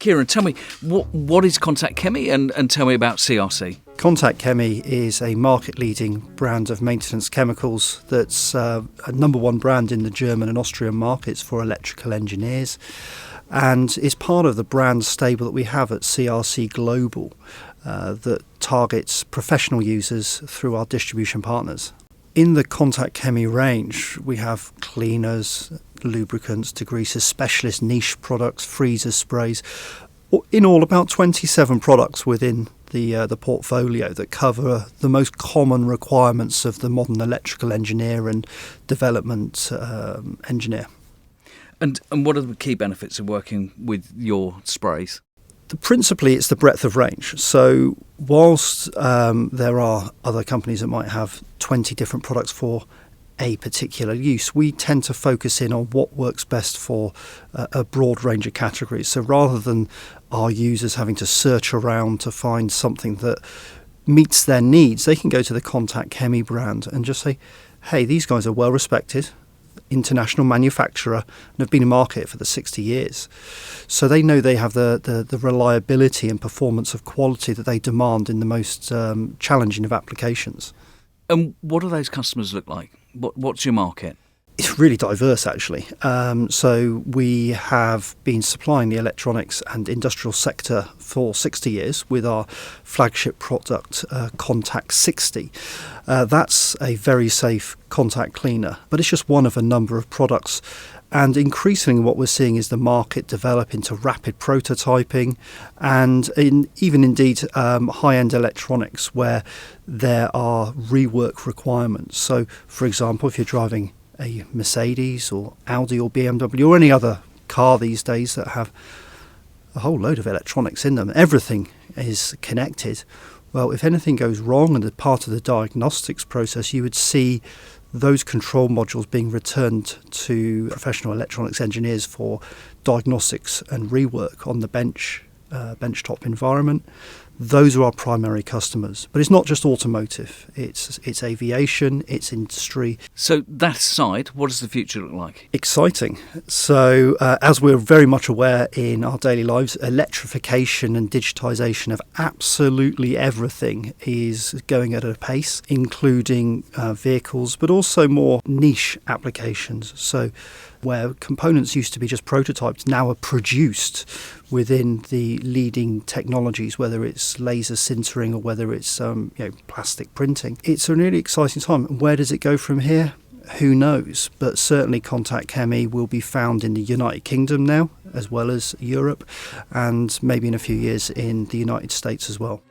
Kieran, tell me, what is Kontakt Chemie and tell me about CRC? Kontakt Chemie is a market-leading brand of maintenance chemicals that's a number one brand in the German and Austrian markets for electrical engineers, and is part of the brand stable that we have at CRC Global that targets professional users through our distribution partners. In the Kontakt Chemie range, we have cleaners, lubricants, degreasers, specialist niche products, freezer sprays, in all about 27 products within the portfolio that cover the most common requirements of the modern electrical engineer and development engineer. And what are the key benefits of working with your sprays? Principally, it's the breadth of range. So whilst there are other companies that might have 20 different products for a particular use, we tend to focus in on what works best for a broad range of categories. So rather than our users having to search around to find something that meets their needs, they can go to the Kontakt Chemie brand and just say, hey, these guys are well respected, international manufacturer, and have been in market for the 60 years. So they know they have the reliability and performance of quality that they demand in the most challenging of applications. And what do those customers look like? What's your market? It's really diverse, actually. So we have been supplying the electronics and industrial sector for 60 years with our flagship product, Kontakt 60. That's a very safe contact cleaner, but it's just one of a number of products. And increasingly what we're seeing is the market develop into rapid prototyping and indeed high-end electronics where there are rework requirements. So, for example, if you're driving a Mercedes or Audi or BMW or any other car these days that have a whole load of electronics in them, everything is connected. Well, if anything goes wrong and as part of the diagnostics process, you would see those control modules being returned to professional electronics engineers for diagnostics and rework on the benchtop environment. Those are our primary customers. But it's not just automotive, it's aviation, it's industry. So that aside, what does the future look like? Exciting. So as we're very much aware in our daily lives, electrification and digitisation of absolutely everything is going at a pace, including vehicles, but also more niche applications. So where components used to be just prototypes now are produced within the leading technologies, whether it's laser sintering or whether it's plastic printing. It's a really exciting time. Where does it go from here? Who knows? But certainly Kontakt Chemie will be found in the United Kingdom now, as well as Europe, and maybe in a few years in the United States as well.